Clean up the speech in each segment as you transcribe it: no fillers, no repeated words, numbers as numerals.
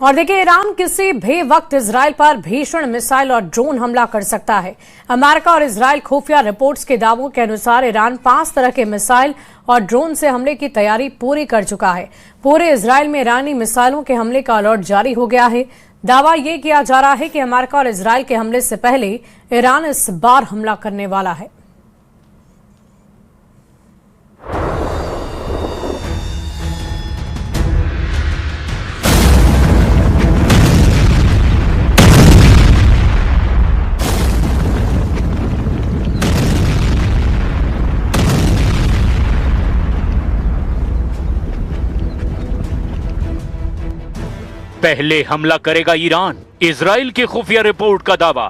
और देखिए, ईरान किसी भी वक्त इजराइल पर भीषण मिसाइल और ड्रोन हमला कर सकता है। अमेरिका और इजराइल खुफिया रिपोर्ट्स के दावों के अनुसार ईरान 5 तरह के मिसाइल और ड्रोन से हमले की तैयारी पूरी कर चुका है। पूरे इजराइल में ईरानी मिसाइलों के हमले का अलर्ट जारी हो गया है। दावा यह किया जा रहा है कि अमेरिका और इजराइल के हमले से पहले ईरान इस बार हमला करने वाला है। पहले हमला करेगा ईरान, इजराइल की खुफिया रिपोर्ट का दावा।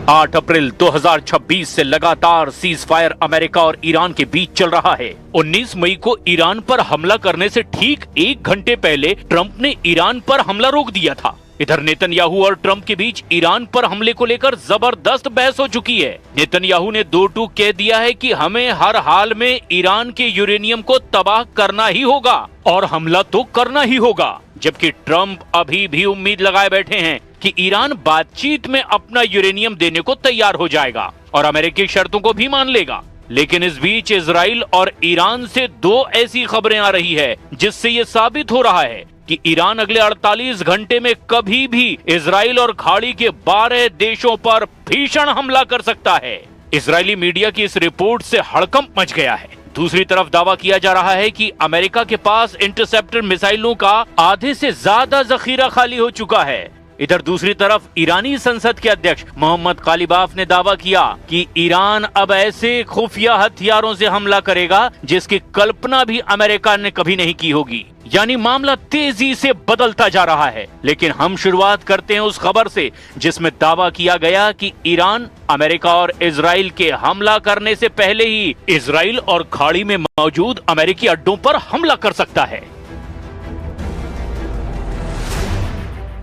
आठ अप्रैल 2026 से लगातार सीज फायर अमेरिका और ईरान के बीच चल रहा है। 19 मई को ईरान पर हमला करने से ठीक 1 घंटे पहले ट्रंप ने ईरान पर हमला रोक दिया था। इधर नेतन्याहू और ट्रंप के बीच ईरान पर हमले को लेकर जबरदस्त बहस हो चुकी है। नेतन्याहू ने 2 टूक कह दिया है कि हमें हर हाल में ईरान के यूरेनियम को तबाह करना ही होगा और हमला तो करना ही होगा, जबकि ट्रंप अभी भी उम्मीद लगाए बैठे हैं कि ईरान बातचीत में अपना यूरेनियम देने को तैयार हो जाएगा और अमेरिकी शर्तों को भी मान लेगा। लेकिन इस बीच इजराइल और ईरान से 2 ऐसी खबरें आ रही है जिससे ये साबित हो रहा है कि ईरान अगले 48 घंटे में कभी भी इजराइल और खाड़ी के 12 देशों पर भीषण हमला कर सकता है। इजरायली मीडिया की इस रिपोर्ट से हड़कंप मच गया है। दूसरी तरफ दावा किया जा रहा है कि अमेरिका के पास इंटरसेप्टर मिसाइलों का आधे से ज्यादा जखीरा खाली हो चुका है। इधर दूसरी तरफ ईरानी संसद के अध्यक्ष मोहम्मद कालिबाफ ने दावा किया कि ईरान अब ऐसे खुफिया हथियारों से हमला करेगा जिसकी कल्पना भी अमेरिका ने कभी नहीं की होगी। यानी मामला तेजी से बदलता जा रहा है। लेकिन हम शुरुआत करते हैं उस खबर से जिसमें दावा किया गया कि ईरान अमेरिका और इजराइल के हमला करने से पहले ही इजराइल और खाड़ी में मौजूद अमेरिकी अड्डों पर हमला कर सकता है।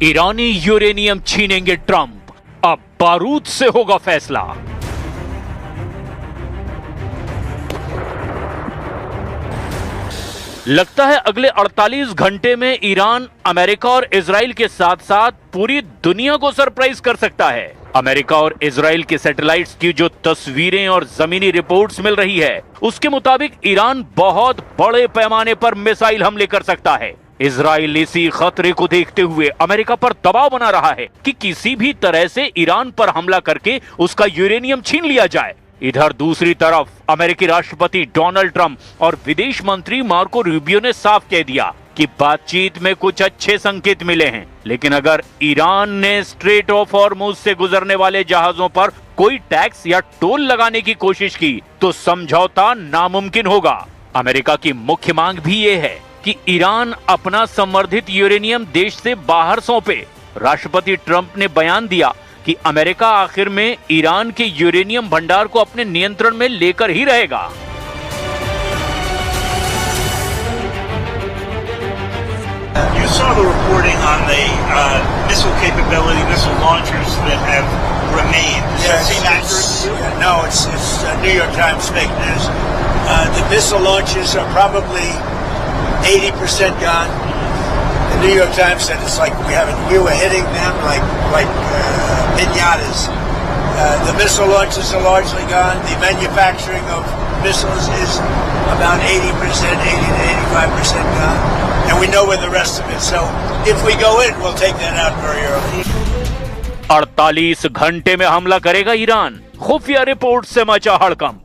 ईरानी यूरेनियम छीनेंगे ट्रंप, अब बारूद से होगा फैसला। लगता है अगले 48 घंटे में ईरान अमेरिका और इजराइल के साथ साथ पूरी दुनिया को सरप्राइज कर सकता है। अमेरिका और इजराइल के सैटेलाइट्स की जो तस्वीरें और जमीनी रिपोर्ट्स मिल रही है उसके मुताबिक ईरान बहुत बड़े पैमाने पर मिसाइल हमले कर सकता है। इजराइल इसी खतरे को देखते हुए अमेरिका पर दबाव बना रहा है कि किसी भी तरह से ईरान पर हमला करके उसका यूरेनियम छीन लिया जाए। इधर दूसरी तरफ अमेरिकी राष्ट्रपति डोनाल्ड ट्रंप और विदेश मंत्री मार्को रूबियो ने साफ कह दिया कि बातचीत में कुछ अच्छे संकेत मिले हैं, लेकिन अगर ईरान ने स्ट्रेट ऑफ हॉर्मुज से गुजरने वाले जहाजों पर कोई टैक्स या टोल लगाने की कोशिश की तो समझौता नामुमकिन होगा। अमेरिका की मुख्य मांग भी ये है कि ईरान अपना संवर्धित यूरेनियम देश से बाहर सौंपे। राष्ट्रपति ट्रंप ने बयान दिया कि अमेरिका आखिर में ईरान के यूरेनियम भंडार को अपने नियंत्रण में लेकर ही रहेगा। You saw the reporting on the missile capability, missile launchers that have remained. Does that seem accurate? No, it's New York Times fake news. The missile launches are probably 80% gone. The New York Times said it's like we were hitting them like pinatas. The missile launches are largely gone. The manufacturing of missiles is about 80%, 80 to 85% gone. And we know where the rest of it. So if we go in, we'll take that out very early. 48 घंटे में हमला करेगा Iran, खुफिया report से मचा हड़कंप।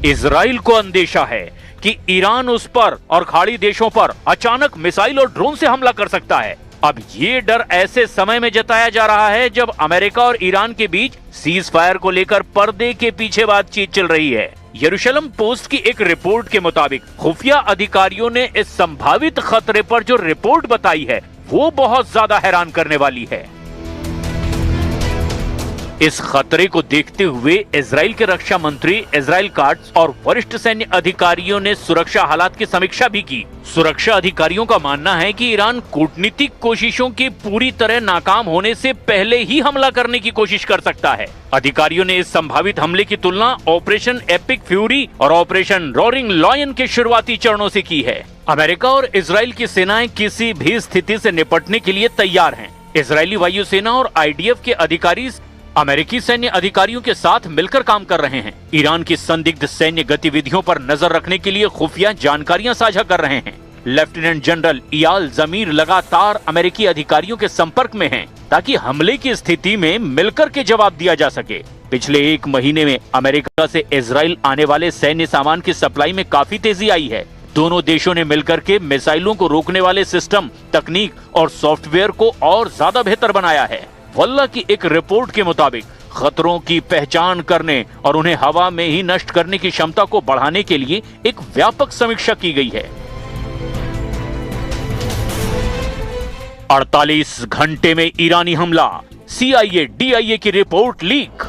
Israel को अंदेशा है कि ईरान उस पर और खाड़ी देशों पर अचानक मिसाइल और ड्रोन से हमला कर सकता है। अब ये डर ऐसे समय में जताया जा रहा है जब अमेरिका और ईरान के बीच सीज फायर को लेकर पर्दे के पीछे बातचीत चल रही है। यरूशलम पोस्ट की एक रिपोर्ट के मुताबिक खुफिया अधिकारियों ने इस संभावित खतरे पर जो रिपोर्ट बताई है वो बहुत ज्यादा हैरान करने वाली है। इस खतरे को देखते हुए इजराइल के रक्षा मंत्री इजराइल काट्ज और वरिष्ठ सैन्य अधिकारियों ने सुरक्षा हालात की समीक्षा भी की। सुरक्षा अधिकारियों का मानना है कि ईरान कूटनीतिक कोशिशों के पूरी तरह नाकाम होने से पहले ही हमला करने की कोशिश कर सकता है। अधिकारियों ने इस संभावित हमले की तुलना ऑपरेशन एपिक फ्यूरी और ऑपरेशन रोरिंग लॉयन के शुरुआती चरणों से की है। अमेरिका और इजराइल की सेनाएं किसी भी स्थिति से निपटने के लिए तैयार हैं। इजरायली वायुसेना और IDF के अधिकारी अमेरिकी सैन्य अधिकारियों के साथ मिलकर काम कर रहे हैं। ईरान की संदिग्ध सैन्य गतिविधियों पर नजर रखने के लिए खुफिया जानकारियां साझा कर रहे हैं। लेफ्टिनेंट जनरल इयाल जमीर लगातार अमेरिकी अधिकारियों के संपर्क में हैं, ताकि हमले की स्थिति में मिलकर के जवाब दिया जा सके। पिछले 1 महीने में अमेरिका से इजराइल आने वाले सैन्य सामान की सप्लाई में काफी तेजी आई है। दोनों देशों ने मिलकर के मिसाइलों को रोकने वाले सिस्टम, तकनीक और सॉफ्टवेयर को और ज्यादा बेहतर बनाया है। वल्ला की एक रिपोर्ट के मुताबिक खतरों की पहचान करने और उन्हें हवा में ही नष्ट करने की क्षमता को बढ़ाने के लिए एक व्यापक समीक्षा की गई है। 48 घंटे में ईरानी हमला, CIA DIA की रिपोर्ट लीक।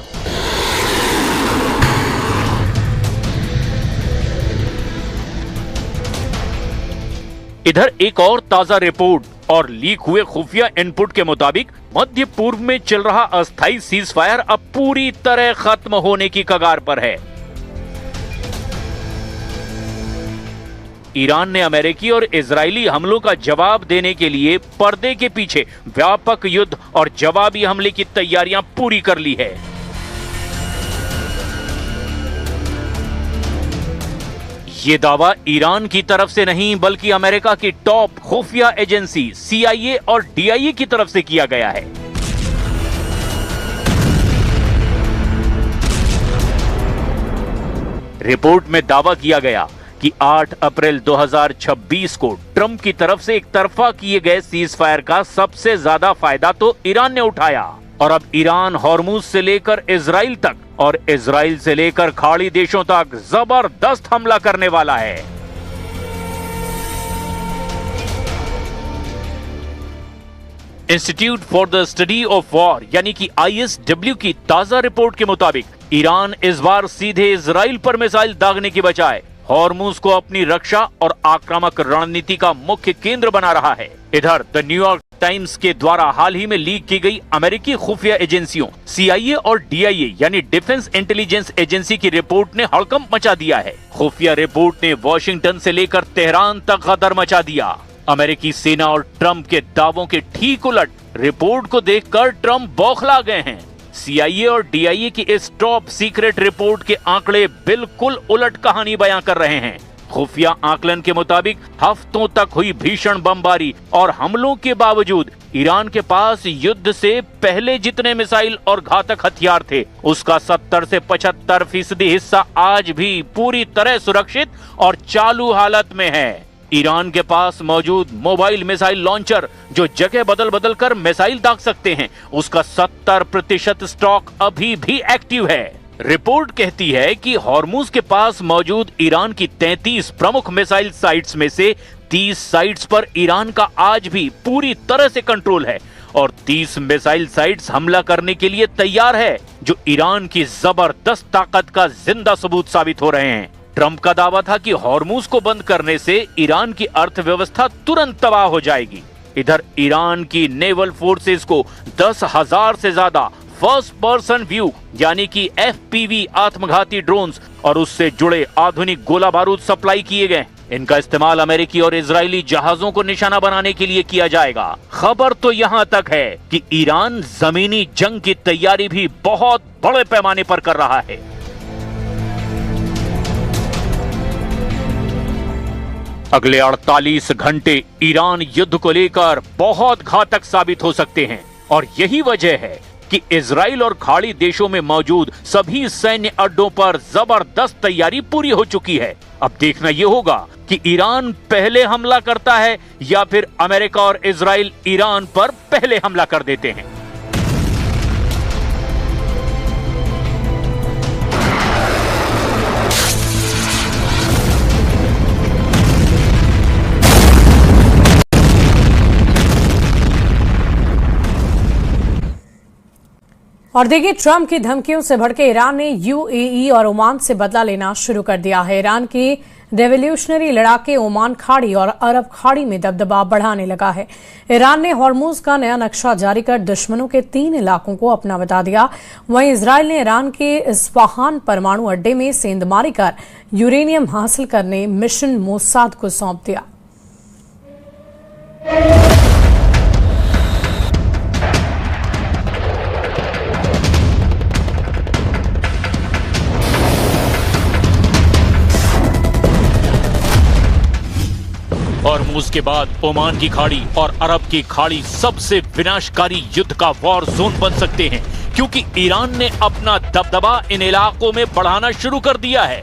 इधर एक और ताजा रिपोर्ट और लीक हुए खुफिया इनपुट के मुताबिक मध्य पूर्व में चल रहा अस्थायी सीजफायर अब पूरी तरह खत्म होने की कगार पर है। ईरान ने अमेरिकी और इजरायली हमलों का जवाब देने के लिए पर्दे के पीछे व्यापक युद्ध और जवाबी हमले की तैयारियां पूरी कर ली है। ये दावा ईरान की तरफ से नहीं बल्कि अमेरिका की टॉप खुफिया एजेंसी CIA और DIA की तरफ से किया गया है। रिपोर्ट में दावा किया गया कि 8 अप्रैल 2026 को ट्रंप की तरफ से एक तरफा किए गए सीजफायर का सबसे ज्यादा फायदा तो ईरान ने उठाया और अब ईरान हॉर्मुज से लेकर इजराइल तक और इजराइल से लेकर खाड़ी देशों तक जबरदस्त हमला करने वाला है। Institute for the study of war यानी कि ISW की ताजा रिपोर्ट के मुताबिक ईरान इस बार सीधे इजराइल पर मिसाइल दागने की बजाय हॉर्मुज को अपनी रक्षा और आक्रामक रणनीति का मुख्य केंद्र बना रहा है। इधर द न्यूयॉर्क टाइम्स के द्वारा हाल ही में लीक की गई अमेरिकी खुफिया एजेंसियों CIA और DIA यानी डिफेंस इंटेलिजेंस एजेंसी की रिपोर्ट ने हड़कंप मचा दिया है। खुफिया रिपोर्ट ने वॉशिंगटन से लेकर तेहरान तक गदर मचा दिया। अमेरिकी सेना और ट्रंप के दावों के ठीक उलट रिपोर्ट को देखकर ट्रंप बौखला गए हैं। CIA और DIA की इस टॉप सीक्रेट रिपोर्ट के आंकड़े बिल्कुल उलट कहानी बयां कर रहे हैं। खुफिया आकलन के मुताबिक हफ्तों तक हुई भीषण बमबारी और हमलों के बावजूद ईरान के पास युद्ध से पहले जितने मिसाइल और घातक हथियार थे उसका 70 से 75% हिस्सा आज भी पूरी तरह सुरक्षित और चालू हालत में है। ईरान के पास मौजूद मोबाइल मिसाइल लॉन्चर जो जगह बदल बदल कर मिसाइल दाग सकते हैं उसका 70% स्टॉक अभी भी एक्टिव है। रिपोर्ट कहती है कि हॉर्मुज के पास मौजूद ईरान की 33 प्रमुख मिसाइल साइट्स में से 30 साइट्स पर ईरान का आज भी पूरी तरह से कंट्रोल है और 30 मिसाइल साइट्स हमला करने के लिए तैयार है, जो ईरान की जबरदस्त ताकत का जिंदा सबूत साबित हो रहे हैं। ट्रंप का दावा था कि हॉर्मुज को बंद करने से ईरान की अर्थव्यवस्था तुरंत तबाह हो जाएगी। इधर ईरान की नेवल फोर्सेस को 10,000 से ज्यादा फर्स्ट पर्सन व्यू यानी कि FPV आत्मघाती ड्रोन्स और उससे जुड़े आधुनिक गोला बारूद सप्लाई किए गए। इनका इस्तेमाल अमेरिकी और इजरायली जहाजों को निशाना बनाने के लिए किया जाएगा। खबर तो यहाँ तक है कि ईरान जमीनी जंग की तैयारी भी बहुत बड़े पैमाने पर कर रहा है। अगले 48 घंटे ईरान युद्ध को लेकर बहुत घातक साबित हो सकते हैं और यही वजह है कि इजराइल और खाड़ी देशों में मौजूद सभी सैन्य अड्डों पर जबरदस्त तैयारी पूरी हो चुकी है। अब देखना यह होगा कि ईरान पहले हमला करता है या फिर अमेरिका और इजराइल ईरान पर पहले हमला कर देते हैं। और देखिए, ट्रंप की धमकियों से भड़के ईरान ने यूएई और ओमान से बदला लेना शुरू कर दिया है। ईरान की रेवोल्यूशनरी लड़ाके ओमान खाड़ी और अरब खाड़ी में दबदबा बढ़ाने लगा है। ईरान ने हॉर्मुज का नया नक्शा जारी कर दुश्मनों के 3 इलाकों को अपना बता दिया। वहीं इजरायल ने ईरान के इस्फहान परमाणु अड्डे में सेंधमारी कर यूरेनियम हासिल करने मिशन मोसाद को सौंप दिया। हॉर्मुज के बाद ओमान की खाड़ी और अरब की खाड़ी सबसे विनाशकारी युद्ध का वॉर जोन बन सकते हैं, क्योंकि ईरान ने अपना दबदबा इन इलाकों में बढ़ाना शुरू कर दिया है।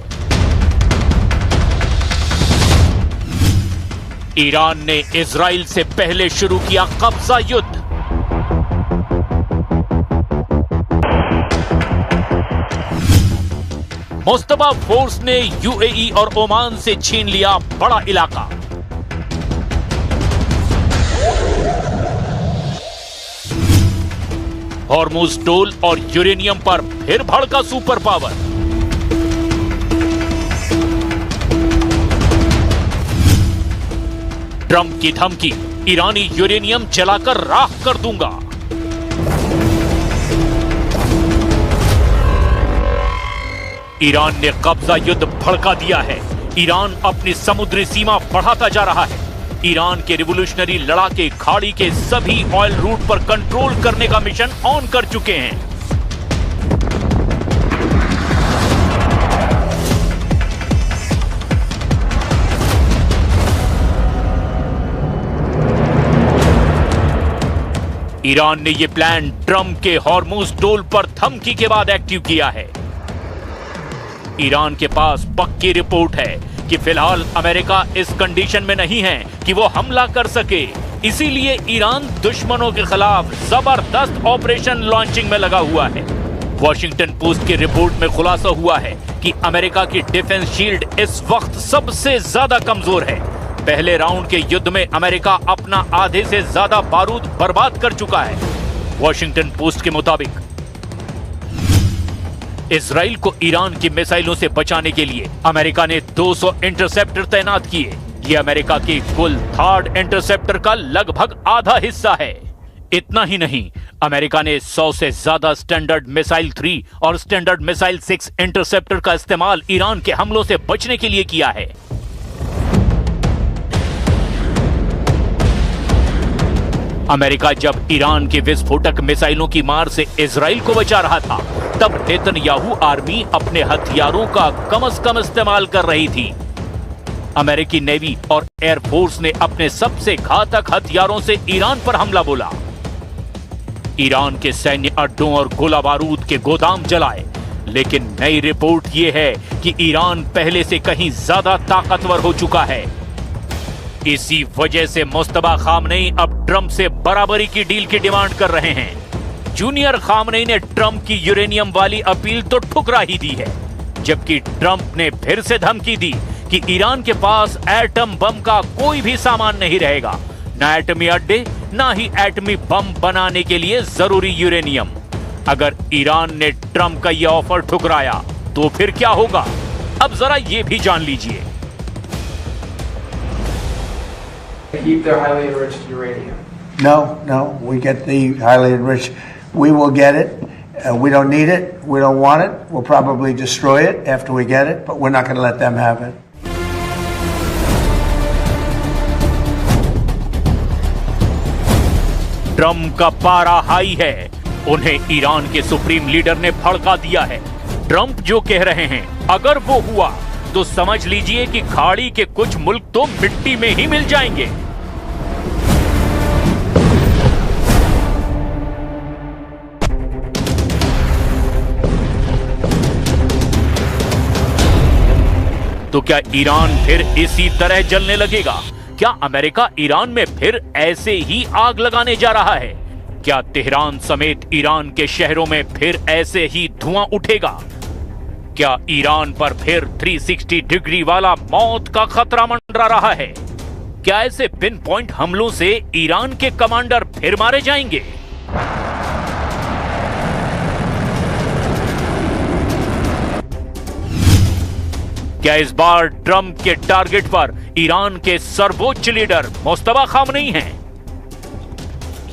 ईरान ने इजराइल से पहले शुरू किया कब्जा युद्ध। मुस्तबा फोर्स ने यूएई और ओमान से छीन लिया बड़ा इलाका। हॉर्मुज टोल और यूरेनियम पर फिर भड़का सुपर पावर। ट्रंप की धमकी, ईरानी यूरेनियम जलाकर राख कर दूंगा। ईरान ने कब्जा युद्ध भड़का दिया है। ईरान अपनी समुद्री सीमा बढ़ाता जा रहा है। ईरान के रिवोल्यूशनरी लड़ाके खाड़ी के सभी ऑयल रूट पर कंट्रोल करने का मिशन ऑन कर चुके हैं। ईरान ने यह प्लान ट्रंप के हॉर्मुज टोल पर धमकी के बाद एक्टिव किया है। ईरान के पास पक्की रिपोर्ट है कि फिलहाल अमेरिका इस कंडीशन में नहीं है कि वो हमला कर सके, इसीलिए ईरान दुश्मनों के खिलाफ जबरदस्त ऑपरेशन लॉन्चिंग में लगा हुआ है। वॉशिंगटन पोस्ट की रिपोर्ट में खुलासा हुआ है कि अमेरिका की डिफेंस शील्ड इस वक्त सबसे ज्यादा कमजोर है। पहले राउंड के युद्ध में अमेरिका अपना आधे से ज्यादा बारूद बर्बाद कर चुका है। वॉशिंगटन पोस्ट के मुताबिक इजराइल को ईरान की मिसाइलों से बचाने के लिए अमेरिका ने 200 इंटरसेप्टर तैनात किए। ये अमेरिका की कुल 3rd इंटरसेप्टर का लगभग आधा हिस्सा है। इतना ही नहीं, अमेरिका ने 100 से ज्यादा स्टैंडर्ड मिसाइल 3 और स्टैंडर्ड मिसाइल 6 इंटरसेप्टर का इस्तेमाल ईरान के हमलों से बचने के लिए किया है। अमेरिका जब ईरान के विस्फोटक मिसाइलों की मार से इजराइल को बचा रहा था, तब नेतन्याहू आर्मी अपने हथियारों का कम से कम इस्तेमाल कर रही थी। अमेरिकी नेवी और एयरफोर्स ने अपने सबसे घातक हथियारों से ईरान पर हमला बोला। ईरान के सैन्य अड्डों और गोला बारूद के गोदाम जलाए। लेकिन नई रिपोर्ट यह है कि ईरान पहले से कहीं ज्यादा ताकतवर हो चुका है। इसी वजह से मुस्तबा खामनेई अब ट्रंप से बराबरी की डील की डिमांड कर रहे हैं। जूनियर खामनेई ने ट्रंप की यूरेनियम वाली अपील तो ठुकरा ही दी है, जबकि ट्रंप ने फिर से धमकी दी कि ईरान के पास एटम बम का कोई भी सामान नहीं रहेगा, न एटमी अड्डे न ही एटमी बम बनाने के लिए जरूरी यूरेनियम। अगर ईरान ने ट्रंप का यह ऑफर ठुकराया तो फिर क्या होगा, अब जरा ये भी जान लीजिए। Keep their highly enriched uranium. No, we get the highly enriched. We will get it. We don't need it. We don't want it. We'll probably destroy it after we get it, but we're not going to let them have it. Trump का पारा high है। उन्हें Iran के supreme leader ने भड़का दिया है। Trump जो कह रहे हैं, अगर वो हुआ तो समझ लीजिए कि खाड़ी के कुछ मुल्क तो मिट्टी में ही मिल जाएंगे। तो क्या ईरान फिर इसी तरह जलने लगेगा? क्या अमेरिका ईरान में फिर ऐसे ही आग लगाने जा रहा है? क्या तेहरान समेत ईरान के शहरों में फिर ऐसे ही धुआं उठेगा? क्या ईरान पर फिर 360 डिग्री वाला मौत का खतरा मंडरा रहा है? क्या ऐसे पिन पॉइंट हमलों से ईरान के कमांडर फिर मारे जाएंगे? क्या इस बार ट्रंप के टारगेट पर ईरान के सर्वोच्च लीडर मुस्तफा खामनेई हैं?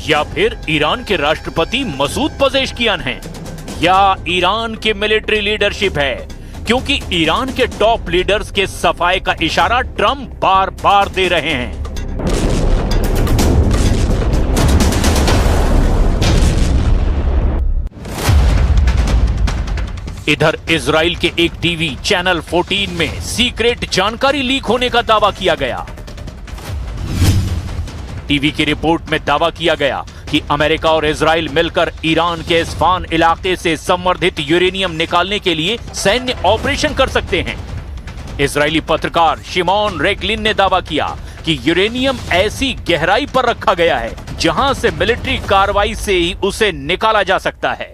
या फिर ईरान के राष्ट्रपति मसूद पेजेश्कियान हैं? या ईरान की मिलिट्री लीडरशिप है? क्योंकि ईरान के टॉप लीडर्स के सफाई का इशारा ट्रंप बार बार दे रहे हैं। इधर इजराइल के एक टीवी चैनल 14 में सीक्रेट जानकारी लीक होने का दावा किया गया। टीवी की रिपोर्ट में दावा किया गया कि अमेरिका और इजराइल मिलकर ईरान के इस्फान इलाके से संवर्धित यूरेनियम निकालने के लिए सैन्य ऑपरेशन कर सकते हैं। इजरायली पत्रकार शिमोन रेगलिन ने दावा किया कि यूरेनियम ऐसी गहराई पर रखा गया है जहां से मिलिट्री कार्रवाई से ही उसे निकाला जा सकता है।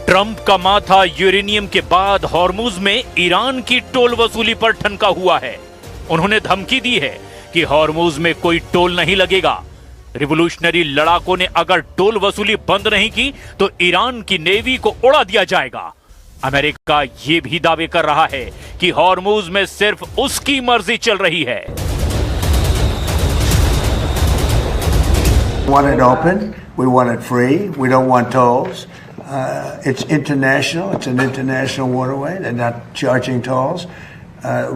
ट्रंप का माथा यूरेनियम के बाद हॉर्मुज में ईरान की टोल वसूली पर ठनका हुआ है। उन्होंने धमकी दी है कि हॉर्मुज में कोई टोल नहीं लगेगा। रिवोल्यूशनरी लड़ाकों ने अगर टोल वसूली बंद नहीं की तो ईरान की नेवी को उड़ा दिया जाएगा। अमेरिका ये भी दावे कर रहा है कि हॉर्मुज में सिर्फ उसकी मर्जी चल रही है। We want it open. We want it free. We don't want tolls. It's international. It's an international waterway. They're not charging tolls.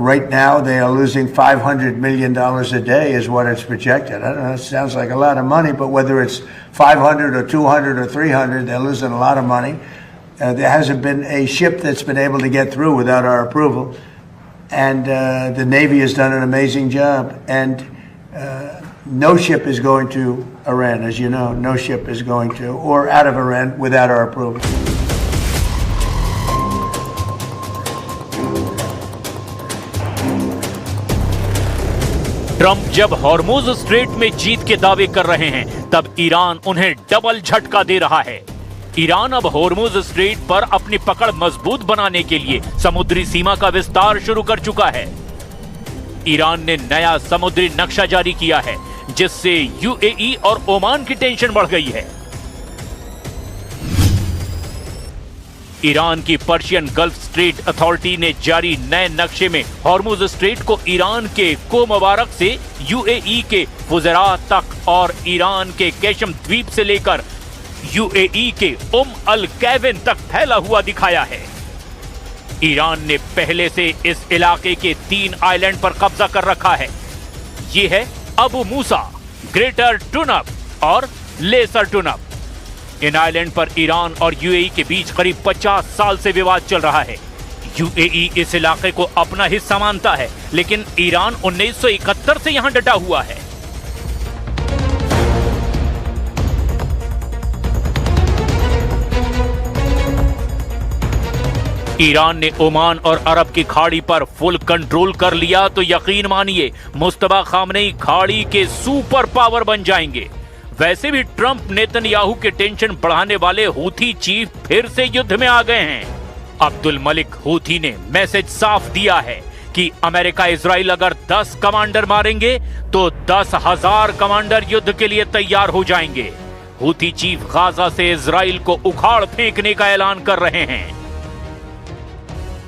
Right now, they are losing $500 million a day is what it's projected. I don't know, it sounds like a lot of money, but whether it's 500 or 200 or 300, they're losing a lot of money. There hasn't been a ship that's been able to get through without our approval. And the Navy has done an amazing job. And no ship is going to Iran, as you know. No ship is going to, or out of Iran without our approval. Trump जब Hormuz strait में जीत के दावे कर रहे हैं, तब Iran उन्हें double झटका दे रहा है। ईरान अब हॉर्मुज स्ट्रेट पर अपनी पकड़ मजबूत बनाने के लिए समुद्री सीमा का विस्तार शुरू कर चुका है। ईरान ने नया समुद्री नक्शा जारी किया है, जिससे यूएई और ओमान की टेंशन बढ़ गई है। ईरान की पर्शियन गल्फ स्ट्रेट अथॉरिटी ने जारी नए नक्शे में हॉर्मुज स्ट्रेट को ईरान के को मुबारक से यूएई के फुजरात तक और ईरान के केशम द्वीप से लेकर यूएई के अल कैविन तक फैला हुआ दिखाया है। ईरान ने पहले से इस इलाके के 3 आइलैंड पर कब्जा कर रखा है। ये है अबू मूसा, ग्रेटर टुनब और लेसर टुनब। इन आइलैंड पर ईरान और यूएई के बीच करीब 50 साल से विवाद चल रहा है। यूएई इस इलाके को अपना हिस्सा मानता है, लेकिन ईरान 1971 से यहां डटा हुआ है। ईरान ने ओमान और अरब की खाड़ी पर फुल कंट्रोल कर लिया तो यकीन मानिए मुस्तफा खामनेई खाड़ी के सुपर पावर बन जाएंगे। वैसे भी ट्रंप नेतन्याहू के टेंशन बढ़ाने वाले हूथी चीफ फिर से युद्ध में आ गए हैं। अब्दुल मलिक हूथी ने मैसेज साफ दिया है कि अमेरिका इजराइल अगर 10 कमांडर मारेंगे तो 10,000 कमांडर युद्ध के लिए तैयार हो जाएंगे। हूथी चीफ गाजा से इजराइल को उखाड़ फेंकने का ऐलान कर रहे हैं।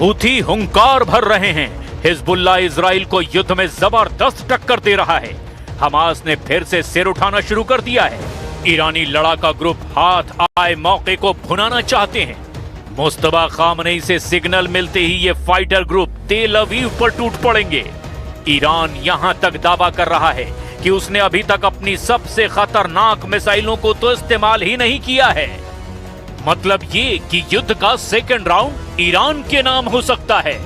हूथी हुंकार भर रहे हैं। हिजबुल्लाह इजराइल को युद्ध में जबरदस्त टक्कर दे रहा है। हमास ने फिर से सिर उठाना शुरू कर दिया है। ईरानी लड़ाका ग्रुप हाथ आए मौके को भुनाना चाहते हैं। मुस्तफा खामनेई से सिग्नल मिलते ही ये फाइटर ग्रुप तेल अवीव पर टूट पड़ेंगे। ईरान यहां तक दावा कर रहा है कि उसने अभी तक अपनी सबसे खतरनाक मिसाइलों को तो इस्तेमाल ही नहीं किया है। मतलब ये कि युद्ध का सेकंड राउंड ईरान के नाम हो सकता है।